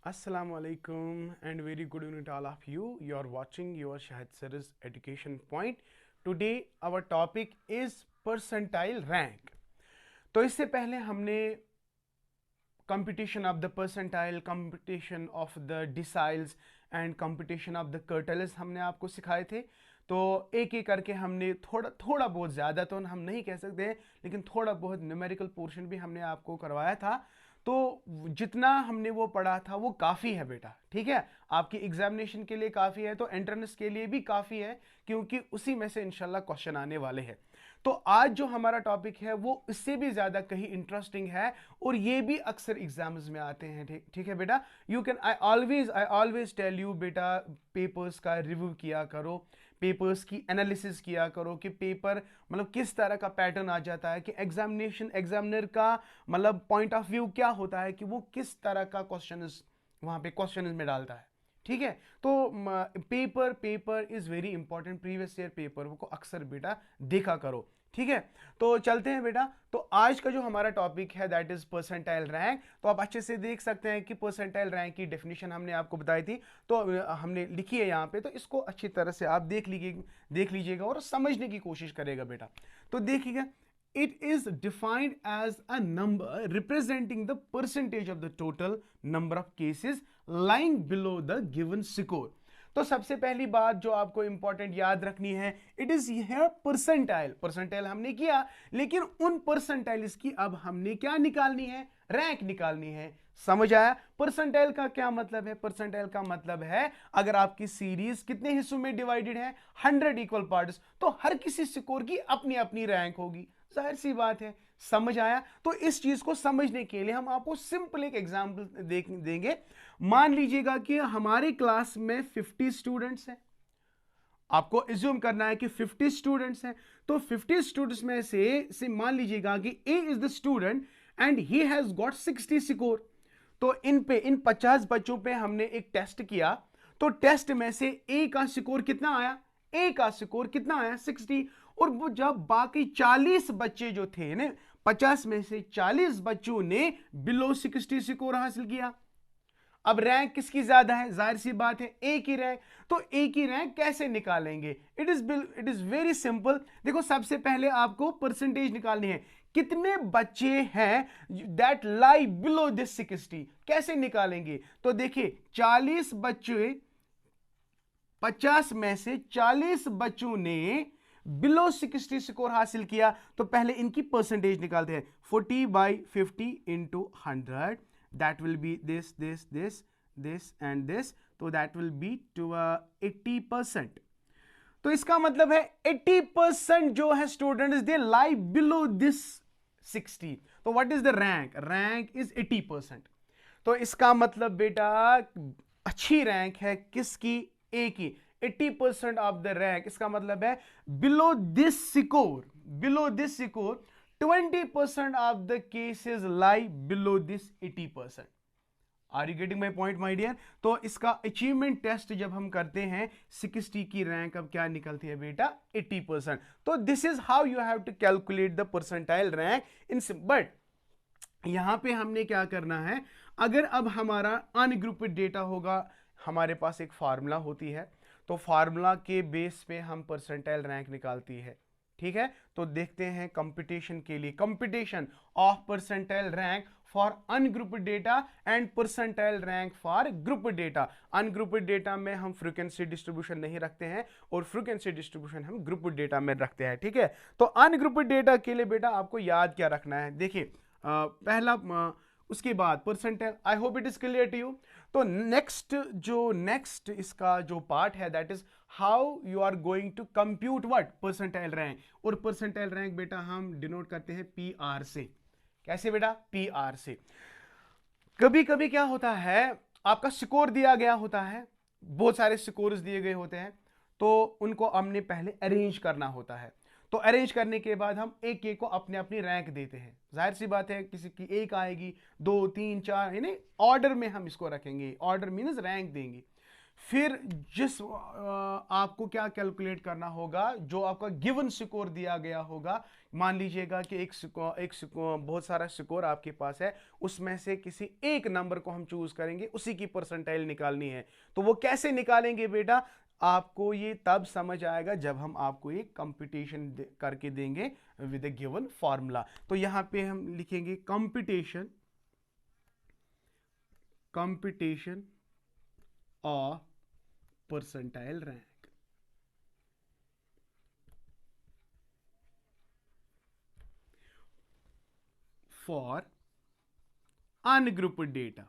Assalamu alaikum and very good evening to all of you. You are watching your Shahid Sir's Education Point. Today our topic is percentile rank. तो इससे पहले हमने computation of the percentile, computation of the deciles and computation of the quartiles हमने आपको सिखाए थे. तो एक एक करके हमने थोड़ा बहुत ज़्यादा तो हम नहीं कह सकते हैं, लेकिन थोड़ा बहुत न्यूमेरिकल पोर्शन भी हमने आपको करवाया था. तो जितना हमने वो पढ़ा था वो काफ़ी है बेटा, ठीक है. आपकी एग्जामिनेशन के लिए काफ़ी है, तो एंट्रेंस के लिए भी काफ़ी है, क्योंकि उसी में से इंशाल्लाह क्वेश्चन आने वाले हैं. तो आज जो हमारा टॉपिक है वो इससे भी ज़्यादा कहीं इंटरेस्टिंग है, और ये भी अक्सर एग्जाम्स में आते हैं. ठीक है बेटा. You can I always tell you बेटा, पेपर्स का रिव्यू किया करो, पेपर्स की एनालिसिस किया करो कि पेपर मतलब किस तरह का पैटर्न आ जाता है, कि एग्जामिनर का मतलब पॉइंट ऑफ व्यू क्या होता है, कि वो किस तरह का क्वेश्चन वहां पे क्वेश्चन में डालता है. ठीक है. तो paper is very important. Previous year paper को अक्सर बेटा देखा करो. ठीक है. तो चलते हैं बेटा. तो आज का जो हमारा टॉपिक है दैट इज परसेंटाइल रैंक. तो आप अच्छे से देख सकते हैं कि परसेंटाइल रैंक की डेफिनेशन हमने आपको बताई थी, तो हमने लिखी है यहाँ पे. तो इसको अच्छी तरह से आप देख लीजिएगा और समझने की कोशिश करेगा बेटा. तो देखिएगा, it is defined as a number representing the percentage of the total number of cases lying below the given score. तो सबसे पहली बात जो आपको इंपॉर्टेंट याद रखनी है, इट इज हियर परसेंटाइल हमने किया, लेकिन उन परसेंटाइल्स की अब हमने क्या निकालनी है, रैंक निकालनी है. समझ आया? परसेंटाइल का क्या मतलब है? परसेंटाइल का मतलब है अगर आपकी सीरीज कितने हिस्सों में डिवाइडेड है, 100 इक्वल पार्ट्स, तो हर किसी स्कोर की अपनी अपनी रैंक होगी. जाहिर सी बात है. समझ आया? तो इस चीज को समझने के लिए हम आपको सिंपल एक एग्जांपल देंगे. मान लीजिएगा कि हमारी क्लास में 50 स्टूडेंट्स हैं. आपको एज्यूम करना है कि 50 स्टूडेंट्स हैं. तो 50 स्टूडेंट्स में से मान लीजिएगा कि A is the student and he has got 60 score. तो इन 50 बच्चों पे हमने एक टेस्ट किया. तो टेस्ट में से ए का स्कोर कितना आया? ए का स्कोर कितना आया? 60. और वो जब बाकी 40 बच्चे जो थे ने, 50 में से 40 बच्चों ने बिलो 60 स्कोर हासिल किया. अब रैंक किसकी ज्यादा है? जाहिर सी बात है ए की रैंक. तो ए की रैंक कैसे निकालेंगे? It is very simple. देखो, सबसे पहले आपको परसेंटेज निकालनी है. कितने बच्चे हैं दैट लाई बिलो दिस 60? कैसे निकालेंगे? तो देखिए, 40 बच्चे, 50 में से 40 बच्चों ने बिलो 60 स्कोर हासिल किया. तो पहले इनकी परसेंटेज निकालते हैं. 40/50 into 100, that will be this and this. तो दैट विल बी टू 80%. तो इसका मतलब है 80% जो है students they lie below this 60. तो what is the rank? Rank is 80%. तो इसका मतलब बेटा अच्छी रैंक है किसकी? ए की. 80% ऑफ द रैंक. इसका मतलब है below this score 20% of the cases lie below this 80%. Are you getting my point my dear? तो इसका अचीवमेंट टेस्ट जब हम करते हैं, 60 की रैंक अब क्या निकलती है बेटा? 80%. तो this is how you have to calculate the percentile rank in. But यहां पे हमने क्या करना है, अगर अब हमारा अनग्रुप्ड डेटा होगा, हमारे पास एक फार्मूला होती है. तो फार्मूला के बेस पे हम परसेंटाइल रैंक निकालती है. ठीक है. तो देखते हैं कंपटीशन के लिए, competition of percentile rank for ungrouped data and percentile rank for grouped data. Ungrouped data में हम फ्रीक्वेंसी डिस्ट्रीब्यूशन नहीं रखते हैं, और फ्रीक्वेंसी डिस्ट्रीब्यूशन हम ग्रुप्ड डेटा में रखते हैं. ठीक है. तो अनग्रुप्ड डेटा के लिए बेटा आपको याद क्या रखना है? देखिए, पहला उसके बाद percentile. I hope it is clear to you. तो नेक्स्ट इसका जो पार्ट है that is how you are going to compute what? Percentile rank. और परसेंटाइल रैंक बेटा हम डिनोट करते हैं PR से. कैसे बेटा? PR से. कभी कभी क्या होता है, आपका स्कोर दिया गया होता है, बहुत सारे स्कोर्स दिए गए होते हैं, तो उनको हमने पहले अरेंज करना होता है. तो अरेंज करने के बाद हम एक एक को अपने अपनी रैंक देते हैं. जाहिर सी बात है, किसी की एक आएगी, 2 3 4, यानी ऑर्डर में हम इसको रखेंगे. ऑर्डर मीन्स रैंक देंगे. फिर जिस आपको क्या कैलकुलेट करना होगा, जो आपका गिवन स्कोर दिया गया होगा, मान लीजिएगा कि बहुत सारा स्कोर आपके पास है, उसमें से किसी एक नंबर को हम चूज करेंगे, उसी की परसेंटाइल निकालनी है। तो वो कैसे निकालेंगे बेटा, आपको ये तब समझ आएगा जब हम आपको एक कंप्यूटेशन करके देंगे विद ए गिवन फॉर्मूला। तो यहां पे हम लिखेंगे computation of percentile rank for ungrouped data.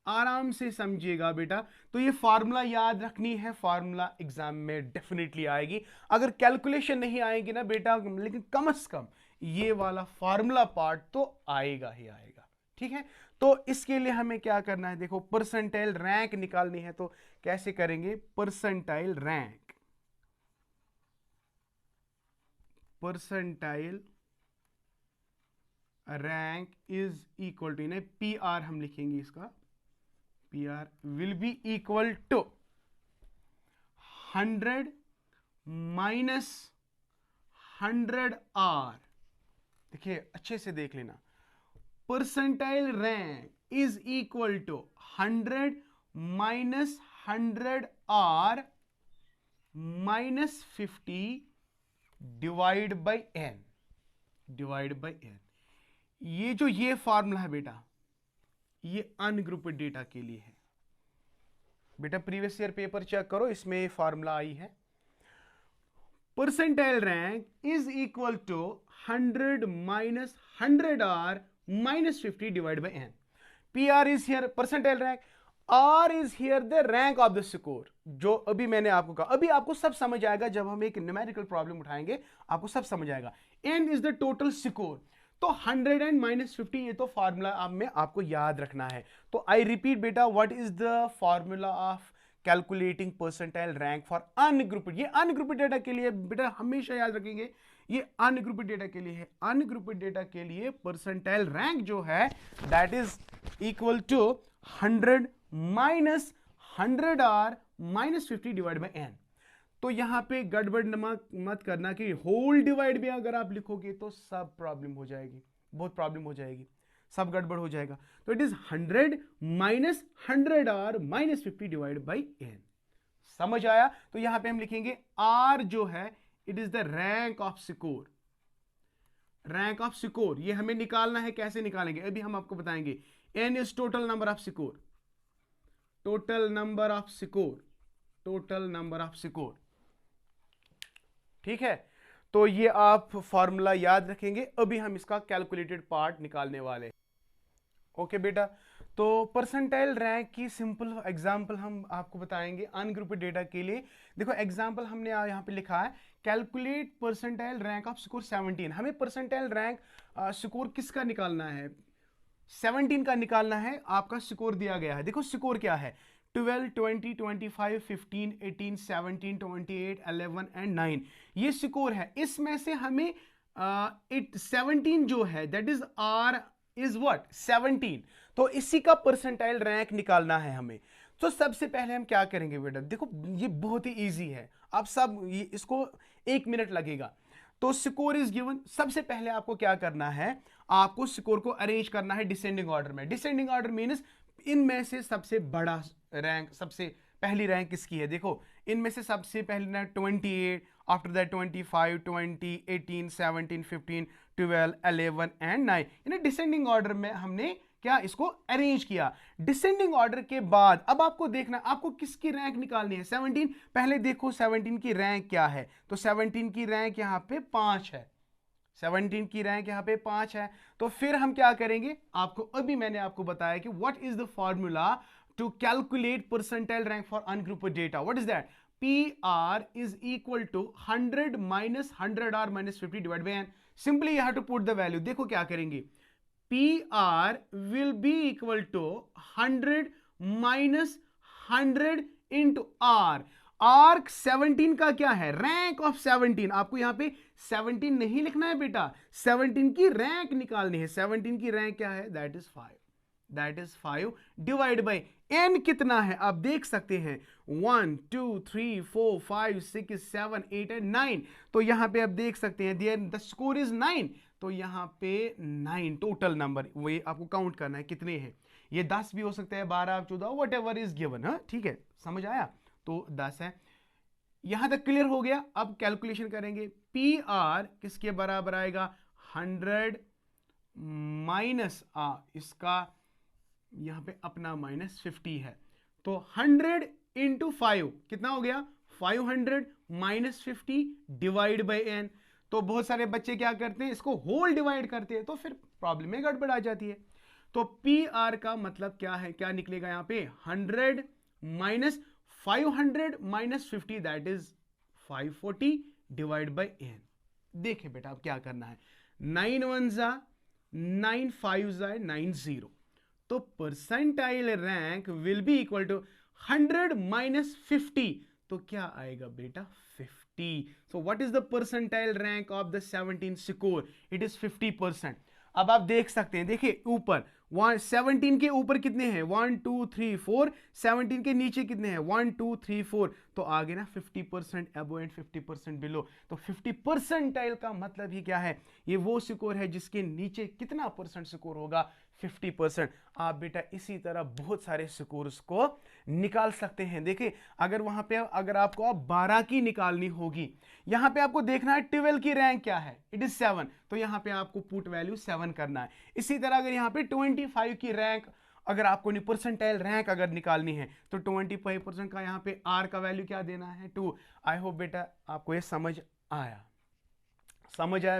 आराम से समझिएगा बेटा। तो ये फार्मूला याद रखनी है, फार्मूला एग्जाम में डेफिनेटली आएगी। अगर कैलकुलेशन नहीं आएगी ना बेटा, लेकिन कम से कम ये वाला फार्मूला पार्ट तो आएगा ही आएगा। ठीक है, तो इसके लिए हमें क्या करना है, देखो परसेंटाइल रैंक निकालनी है। तो कैसे करेंगे, percentile rank is equal to, P R हम लिखेंगे, इसका P R will be equal to 100 minus 100 R. देखिए अच्छे से देख लेना, percentile rank is equal to 100 minus 100 R minus 50 divide by N. ये फॉर्मूला है बेटा, ये अनग्रुप्ड डेटा के लिए है बेटा। प्रीवियस ईयर पेपर चेक करो, इसमें ये फॉर्मूला आई है। Percentile rank is equal to 100 minus 100 R minus 50 divide by N. P R is here percentile rank, R is here the rank of the score. जो अभी मैंने आपको कहा, अभी आपको सब समझ आएगा, जब हम एक न्यूमेरिकल प्रॉब्लम उठाएंगे आपको सब समझ आएगा। N is the total score. तो 100 एंड माइनस 50, ये तो फॉर्मूला में आपको याद रखना है। तो आई रिपीट बेटा, what is the formula of calculating percentile rank for ungrouped. ये अनग्रुप्ड डेटा के लिए बेटा, हमेशा याद रखेंगे, ये अनग्रुप्ड डेटा के लिए है। अनग्रुप्ड डेटा के लिए परसेंटाइल रैंक जो है that is equal to 100 minus 100 R minus 50 divide by N. तो यहां पे गड़बड़ मत करना कि होल डिवाइड भी अगर आप लिखोगे तो सब प्रॉब्लम हो जाएगी, बहुत प्रॉब्लम हो जाएगी, सब गड़बड़ हो जाएगा। तो it is 100 minus 100 R minus 50 divide by N. समझ आया? तो यहां पे हम लिखेंगे आर जो है it is the rank off score. Rank off score ये हमें निकालना है। कैसे निकालेंगे अभी हम आपको बताएंगे। N is total number of score, total number of score, total number of score. ठीक है, तो ये आप फॉर्मूला याद रखेंगे। अभी हम इसका कैलकुलेटेड पार्ट निकालने वाले हैं। ओके बेटा, तो परसेंटाइल रैंक की सिंपल एग्जांपल हम आपको बताएंगे अनग्रुप्ड डेटा के लिए। देखो एग्जांपल हमने यहाँ पे लिखा है, calculate percentile rank off score 17। हमें परसेंटाइल रैंक स्कोर किसका निकालना है, 17 का निकालना है। आपका स्कोर दिया गया है, देखो स्कोर क्या है, 12, 20, 25, 15, 18, 17, 28, 11 एंड 9 ये स्कोर है। इसमें से हमें 17 जो है that is R is what 17, तो इसी का परसेंटाइल रैंक निकालना है हमें। तो सबसे पहले हम क्या करेंगे बेटा, देखो ये बहुत ही इजी है, आप सब इसको 1 मिनट लगेगा। तो स्कोर इज गिवन, सबसे पहले आपको क्या करना है, आपको स्कोर को अरेंज करना है डिसेंडिंग ऑर्डर में। डिसेंडिंग ऑर्डर मीन्स इनमें से सबसे बड़ा रैंक, सबसे पहली रैंक किसकी है, देखो इनमें से सबसे पहले ना 28, आफ्टर दैट 25, 20, 18, 17, 15, 12, 11 एंड 9। यानी डिसेंडिंग ऑर्डर में हमने क्या इसको अरेंज किया। डिसेंडिंग ऑर्डर के बाद अब आपको देखना, आपको किसकी रैंक निकालनी है, 17। पहले देखो 17 की रैंक क्या है, तो 17 की रैंक यहां पे 5 है, 17 की रैंक यहां पे 5 है। तो फिर हम क्या करेंगे, आपको अभी मैंने आपको बताया कि what is the formula to calculate percentile rank for ungrouped data. What is that? PR is equal to 100 minus 100R minus 50 divided by N. Simply you have to put the value. देखो क्या करेंगे, PR will be equal to 100 minus 100 into R. R 17 का क्या है, rank of 17। आपको यहां पे 17 नहीं लिखना है बेटा, 17 की रैंक निकालनी है। 17 की रैंक क्या है, that is 5। That is 5 divide by n कितना है आप देख सकते हैं 1 2 3 4 5 6 7 8 एंड 9। तो यहां पे आप देख सकते हैं देयर द स्कोर इज 9। तो यहां पे 9 टोटल नंबर वो आपको काउंट करना है कितने हैं। ये 10 भी हो सकता है 12 14 वट एवर इज गिवन। हाँ ठीक है समझ आया। तो 10 है यहां तक क्लियर हो गया। अब कैलकुलेशन करेंगे पी आर किसके बराबर आएगा 100 माइनस इसका यहां पे अपना -50 है। तो 100 इंटू 5 कितना हो गया 500 -50 डिवाइड बाई n। तो बहुत सारे बच्चे क्या करते हैं इसको होल डिवाइड करते हैं तो फिर प्रॉब्लम में गड़बड़ आ जाती है। तो पी आर का मतलब क्या है क्या निकलेगा यहां पे 100 minus 500 -50 that is 540 divide by n। देखे बेटा अब क्या करना है 9 1 जा 9 5 जा 90। तो percentile rank will be equal to 100 minus 50। तो क्या आएगा बेटा 50। So what is the percentile rank of the 17 score it is 50%। अब आप देख सकते हैं देखिए ऊपर 17 के ऊपर कितने हैं 1 2 3 4 17 के नीचे कितने हैं 1 2 3 4। तो आगे ना 50% अबो एंड 50% बिलो। तो 50% का मतलब ही क्या है ये वो स्कोर है जिसके नीचे कितना परसेंट स्कोर होगा 50%। आप बेटा इसी तरह बहुत सारे स्कोर्स को निकाल सकते हैं। देखिए अगर वहां पे अगर आपको 12 की निकालनी होगी यहां पे आपको देखना है 12 की रैंक क्या है इट इज 7। तो यहां पे आपको पुट वैल्यू 7 करना है। इसी तरह अगर यहां पे 25 की रैंक अगर आपको परसेंटाइल रैंक अगर निकालनी है तो 25% का यहां पे आर का वैल्यू क्या देना है 2। आई होप बेटा आपको ये समझ आया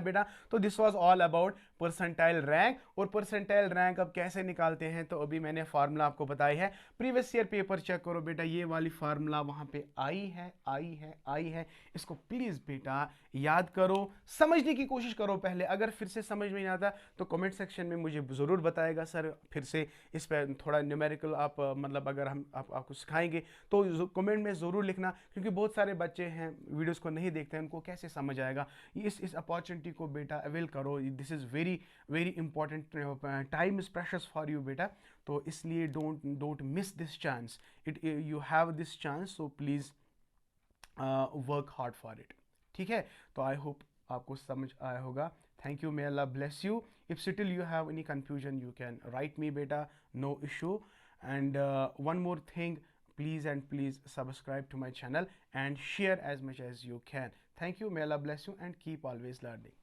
बेटा। तो this was all about percentile rank. और परसेंटाइल रैंक अब कैसे निकालते हैं तो अभी मैंने फार्मूला आपको बताई है। प्रीवियस ईयर पेपर चेक करो बेटा ये वाली फार्मूला वहां पे आई है। इसको प्लीज बेटा याद करो समझने की कोशिश करो पहले। अगर फिर से समझ में नहीं आता तो कमेंट सेक्शन में मुझे जरूर बताएगा सर फिर से इस पर थोड़ा न्यूमेरिकल आप मतलब अगर हम आपको सिखाएंगे तो कमेंट में ज़रूर लिखना क्योंकि बहुत सारे बच्चे हैं वीडियोस को नहीं देखते हैं उनको कैसे समझ आएगा। इस अपॉर्चुनिटी को बेटा अवेल करो। This is very very important time is precious for you बेटा। तो इसलिए don't miss this chance you have this chance so please work hard for it. ठीक है तो आई होप आपको समझ आया होगा। Thank you may Allah bless you. If still you have any confusion you can write me बेटा no issue. And one more thing please subscribe to my channel and share as much as you can. Thank you, may Allah bless you and keep always learning.